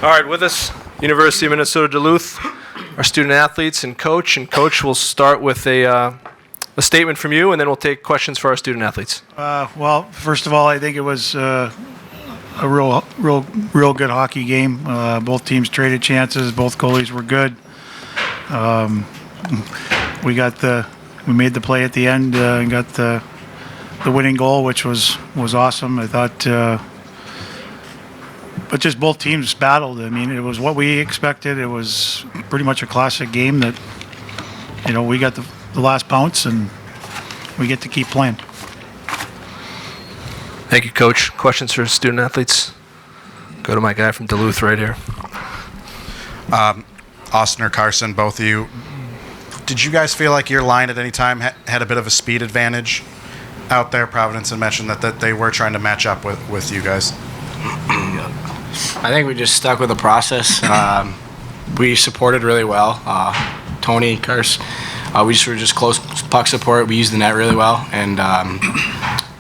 All right, with us, University of Minnesota Duluth, our student athletes and coach. And Coach, we'll start with a statement from you, and then we'll take questions for our student athletes. Well, first of all, I think it was a real good hockey game. Both teams traded chances. Both goalies were good. We made the play at the end and got the winning goal, which was awesome. I thought. But just both teams battled. I mean, it was what we expected. It was pretty much a classic game that, we got the last bounce and we get to keep playing. Thank you, Coach. Questions for student athletes? Go to my guy from Duluth right here. Austin or Carson, both of you. Did you guys feel like your line at any time had a bit of a speed advantage out there? Providence had mentioned that they were trying to match up with you guys. I think we just stuck with the process. We supported really well. Tony, Kars, we just were just close puck support. We used the net really well, and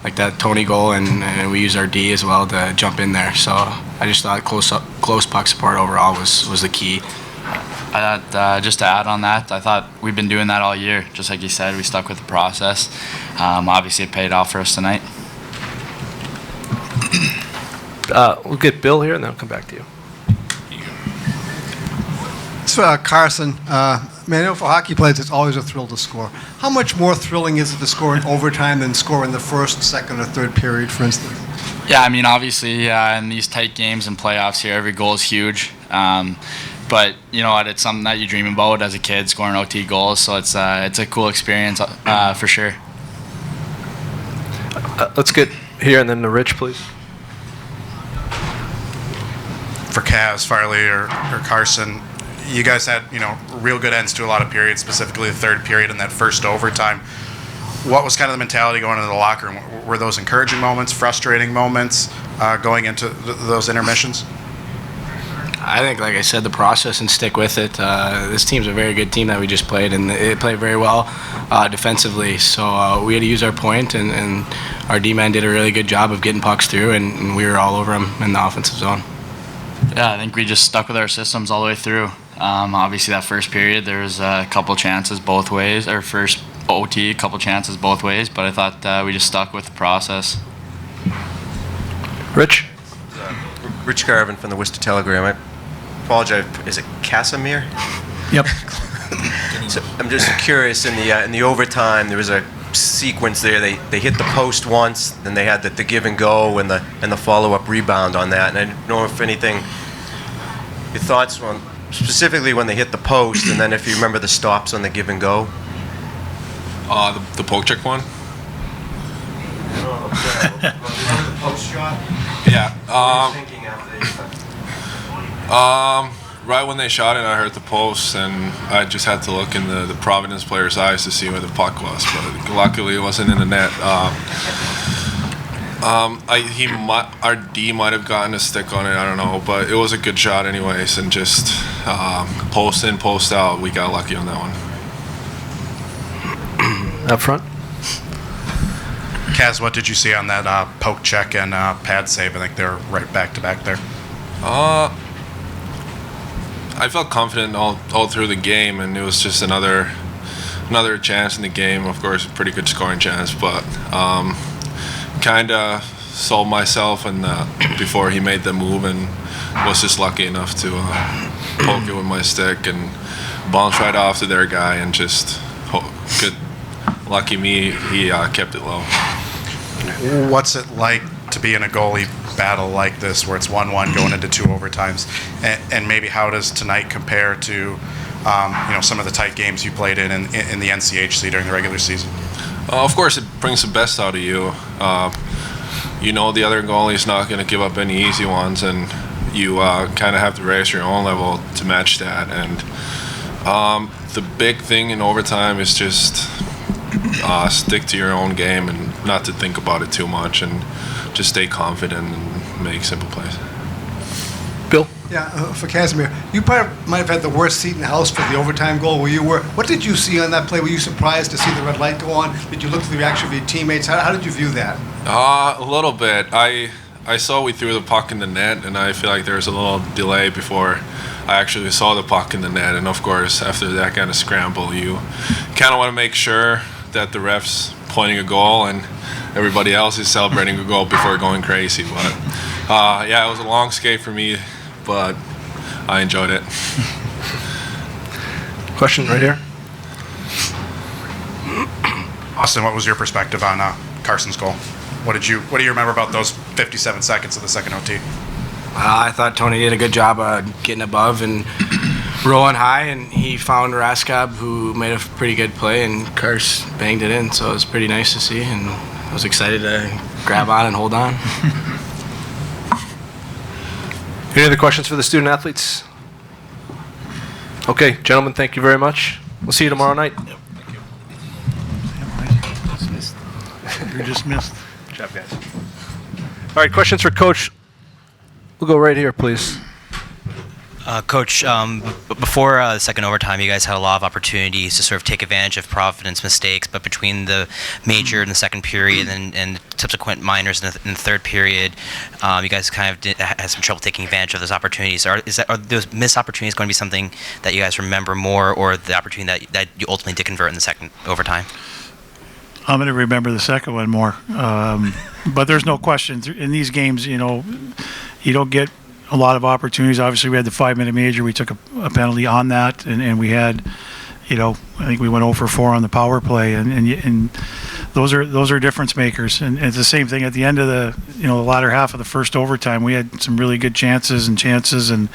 like that Tony goal, and we used our D as well to jump in there. So I just thought close puck support overall was the key. I thought, just to add on that, I thought we've been doing that all year. Just like you said, we stuck with the process. Obviously, it paid off for us tonight. We'll get Bill here, and then I'll come back to you. So, Carson, I know for hockey players, it's always a thrill to score. How much more thrilling is it to score in overtime than score in the first, second, or third period, for instance? Yeah, I mean, obviously, in these tight games and playoffs here, every goal is huge. But you know what? It's something that you dream about as a kid, scoring OT goals. So it's a cool experience for sure. Let's get here, and then to Rich, please. For Kaz, Farley, or Carson, you guys had real good ends to a lot of periods, specifically the third period and that first overtime. What was kind of the mentality going into the locker room? Were those encouraging moments, frustrating moments going into those intermissions? I think, like I said, the process and stick with it. This team's a very good team that we just played, and they played very well defensively. So we had to use our point, and our D-man did a really good job of getting pucks through, and we were all over them in the offensive zone. Yeah, I think we just stuck with our systems all the way through. Obviously, that first period, there was a couple chances both ways, or first OT, a couple chances both ways, but I thought we just stuck with the process. Rich? Rich Garvin from the Worcester Telegram. I apologize. Is it Casimir? Yep. So I'm just curious. In the overtime, there was a sequence there. They hit the post once, then they had the give and go and the follow-up rebound on that. And I don't know if anything, your thoughts on specifically when they hit the post, and then if you remember the stops on the give and go. The poke check one. The post shot. Yeah. What were you thinking after Right when they shot it, I heard the post, and I just had to look in the Providence player's eyes to see where the puck was. But luckily, it wasn't in the net. Our D might have gotten a stick on it. I don't know, but it was a good shot anyways. And just post in, post out, we got lucky on that one. Up front. Kaz, what did you see on that poke check and pad save? I think they were right back to back there. I felt confident all through the game, and it was just another chance in the game. Of course, a pretty good scoring chance, but kind of sold myself and before he made the move, and was just lucky enough to poke it with my stick and bounce right off to their guy, and just good. Lucky me, he kept it low. What's it like to be in a goalie battle like this, where it's 1-1 going into two overtimes, and maybe how does tonight compare to some of the tight games you played in the NCHC during the regular season? Of course, it brings the best out of you. The other goalie's not going to give up any easy ones, and you kind of have to raise your own level to match that. And the big thing in overtime is just stick to your own game and not to think about it too much, and just stay confident and make simple plays. Bill? Yeah, for Casimir, you might have had the worst seat in the house for the overtime goal where you were. What did you see on that play? Were you surprised to see the red light go on? Did you look at the reaction of your teammates? How did you view that? A little bit. I I saw we threw the puck in the net, and I feel like there was a little delay before I actually saw the puck in the net. And of course, after that kind of scramble, you kind of want to make sure that the ref's pointing a goal and everybody else is celebrating a goal before going crazy. But yeah, it was a long skate for me, but I enjoyed it. Question right here. Austin, what was your perspective on Carson's goal? What do you remember about those 57 seconds of the second OT? I thought Tony did a good job getting above and rolling high, and he found Raskab, who made a pretty good play, and Kars banged it in, so it was pretty nice to see, and I was excited to grab on and hold on. Any other questions for the student athletes? Okay, gentlemen, thank you very much. We'll see you tomorrow night. You're dismissed. Good job, guys. All right, questions for Coach. We'll go right here, please. Coach, before the second overtime, you guys had a lot of opportunities to sort of take advantage of Providence mistakes, but between the major in the second period and subsequent minors in the third period, you guys kind of had some trouble taking advantage of those opportunities. Are those missed opportunities going to be something that you guys remember more, or the opportunity that you ultimately did convert in the second overtime? I'm going to remember the second one more. But there's no question. In these games, you don't get a lot of opportunities. Obviously, we had the 5-minute major. We took a penalty on that, and we had, I think we went 0 for 4 on the power play, and those are difference makers. And it's the same thing at the end of the latter half of the first overtime. We had some really good chances, and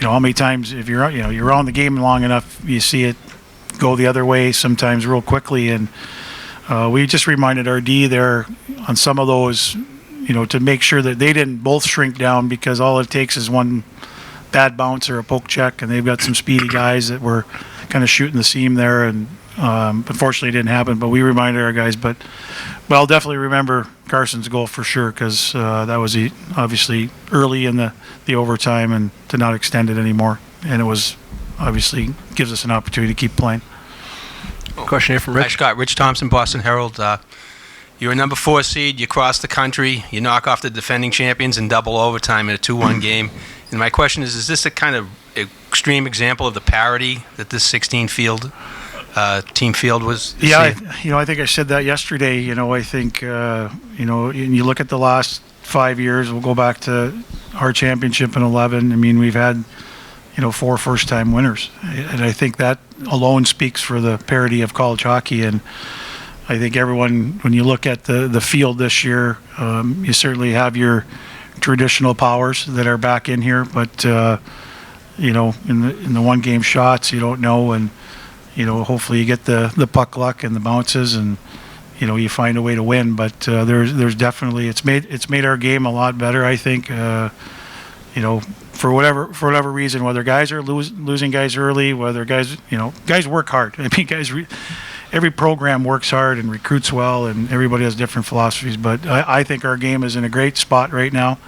how many times if you're around the game long enough, you see it go the other way sometimes real quickly, and we just reminded our D there on some of those, to make sure that they didn't both shrink down, because all it takes is one bad bounce or a poke check, and they've got some speedy guys that were kind of shooting the seam there, and unfortunately it didn't happen, but we reminded our guys. But I'll definitely remember Carson's goal for sure, because that was obviously early in the overtime, and to not extend it anymore, and it was obviously gives us an opportunity to keep playing. Question here from Hi, Rich. Scott. Rich Thompson, Boston Herald. You're a number 4 seed. You cross the country. You knock off the defending champions in double overtime in a 2-1 game. And my question is this a kind of extreme example of the parity that this 16-field team field was? Yeah, I think I said that yesterday. I think, and you look at the last 5 years, we'll go back to our championship in 11. I mean, we've had 4 first-time winners, and I think that alone speaks for the parity of college hockey. And I think everyone, when you look at the field this year, you certainly have your traditional powers that are back in here, but in the one-game shots, you don't know, and hopefully you get the puck luck and the bounces, and you find a way to win. But there's definitely it's made our game a lot better, I think. For whatever reason, whether guys are losing guys early, whether guys work hard. I mean, every program works hard and recruits well, and everybody has different philosophies. But I think our game is in a great spot right now.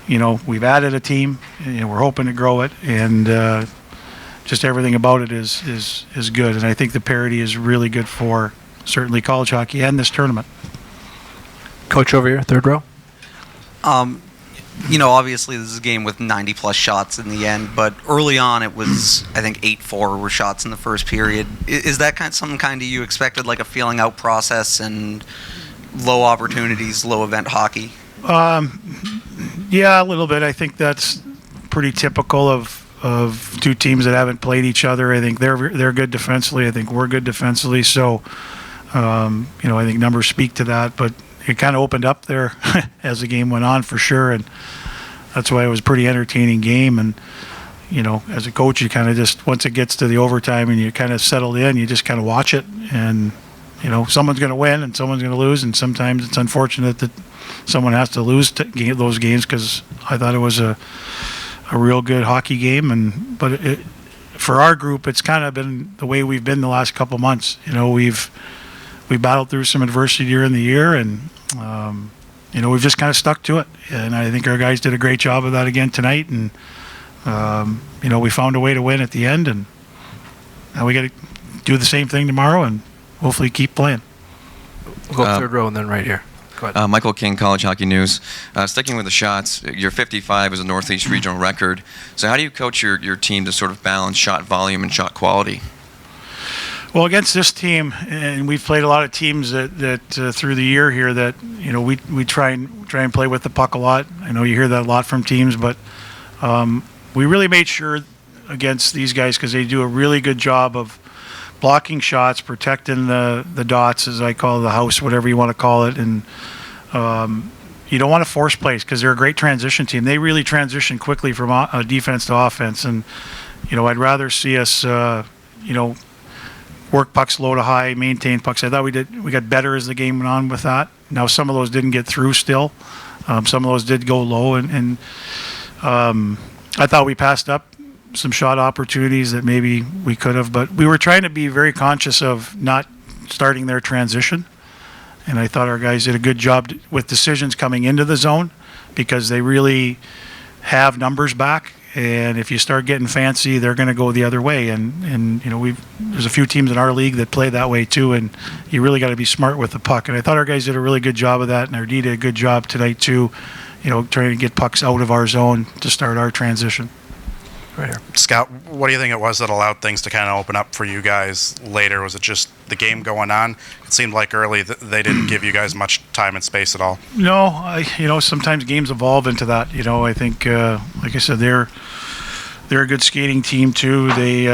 We've added a team, and we're hoping to grow it, and just everything about it is good. And I think the parity is really good for certainly college hockey and this tournament. Coach over here, third row. Obviously this is a game with 90-plus shots in the end, but early on it was, I think, 8-4 were shots in the first period. Is that something you expected, like a feeling out process and low opportunities, low event hockey? Yeah, a little bit. I think that's pretty typical of two teams that haven't played each other. I think they're good defensively. I think we're good defensively. So, I think numbers speak to that, but it kind of opened up there as the game went on for sure, and that's why it was a pretty entertaining game. And as a coach, you kind of just, once it gets to the overtime and you kind of settle in, you just kind of watch it, and someone's going to win and someone's going to lose, and sometimes it's unfortunate that someone has to lose those games, because I thought it was a real good hockey game. But for our group, it's kind of been the way we've been the last couple months. We battled through some adversity during the year, and we've just kind of stuck to it. And I think our guys did a great job of that again tonight. And we found a way to win at the end, and now we got to do the same thing tomorrow and hopefully keep playing. We'll go third row and then right here. Go ahead. Michael King, College Hockey News. Sticking with the shots, your 55 is a Northeast regional record. So how do you coach your team to sort of balance shot volume and shot quality? Well, against this team, and we've played a lot of teams that through the year here that, you know, we try and play with the puck a lot. I know you hear that a lot from teams, but we really made sure against these guys, because they do a really good job of blocking shots, protecting the dots, as I call the house, whatever you want to call it, and you don't want to force plays because they're a great transition team. They really transition quickly from defense to offense, and you know, I'd rather see us, you know, work pucks low to high, maintain pucks. I thought we got better as the game went on with that. Now some of those didn't get through still. Some of those did go low, and I thought we passed up some shot opportunities that maybe we could have, but we were trying to be very conscious of not starting their transition. And I thought our guys did a good job with decisions coming into the zone, because they really have numbers back. And if you start getting fancy, they're going to go the other way. And you know, there's a few teams in our league that play that way too. And you really got to be smart with the puck. And I thought our guys did a really good job of that. And our D did a good job tonight too, you know, trying to get pucks out of our zone to start our transition. Right here. Scott, what do you think it was that allowed things to kind of open up for you guys later? Was it just the game going on? It seemed like early they didn't give you guys much time and space at all. No, you know, sometimes games evolve into that. You know, I think, like I said, they're a good skating team too. They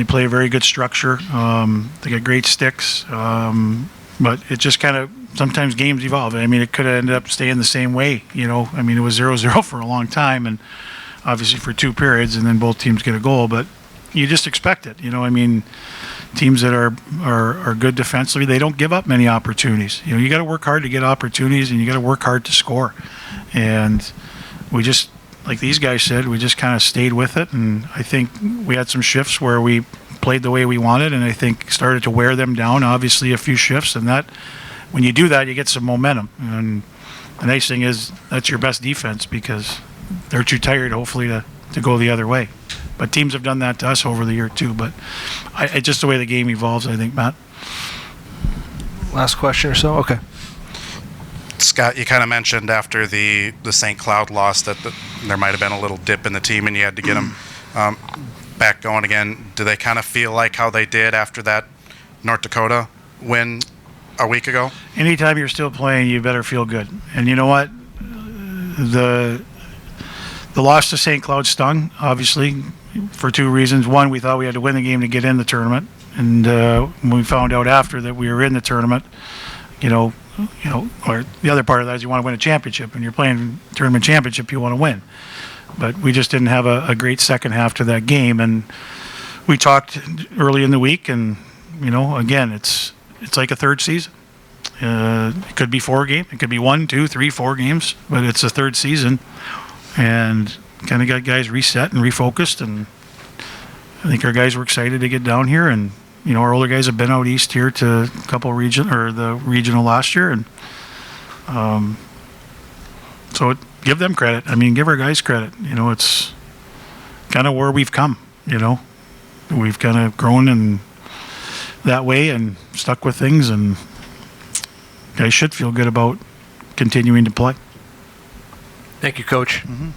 play a very good structure. They got great sticks, but it just kind of sometimes games evolve. I mean, it could have ended up staying the same way. You know, I mean, it was 0-0 for a long time, and obviously for 2 periods, and then both teams get a goal. But you just expect it. You know, I mean, teams that are good defensively, they don't give up many opportunities. You know, you got to work hard to get opportunities, and you got to work hard to score. And we just, like these guys said, we just kind of stayed with it. And I think we had some shifts where we played the way we wanted, and I think started to wear them down. Obviously, a few shifts, and that when you do that, you get some momentum. And the nice thing is that's your best defense, because they're too tired, hopefully, to go the other way. But teams have done that to us over the year too. But it's just the way the game evolves, I think, Matt. Last question or so? Okay. Scott, you kind of mentioned after the St. Cloud loss that there might have been a little dip in the team, and you had to get them back going again. Do they kind of feel like how they did after that North Dakota win a week ago? Anytime you're still playing, you better feel good. And you know what? The loss to St. Cloud stung, obviously, for 2 reasons. One, we thought we had to win the game to get in the tournament, and when we found out after that we were in the tournament, you know, or the other part of that is you want to win a championship, and you're playing tournament championship, you want to win. But we just didn't have a great second half to that game, and we talked early in the week, and you know, again, it's like a third season. It could be 4 games, it could be 1, 2, 3, 4 games, but it's a third season. And kind of got guys reset and refocused, and I think our guys were excited to get down here. And you know, our older guys have been out east here to a couple the regional last year, and so give them credit. I mean, give our guys credit. You know, it's kind of where we've come. You know, we've kind of grown in that way and stuck with things, and guys should feel good about continuing to play. Thank you, Coach. Mm-hmm.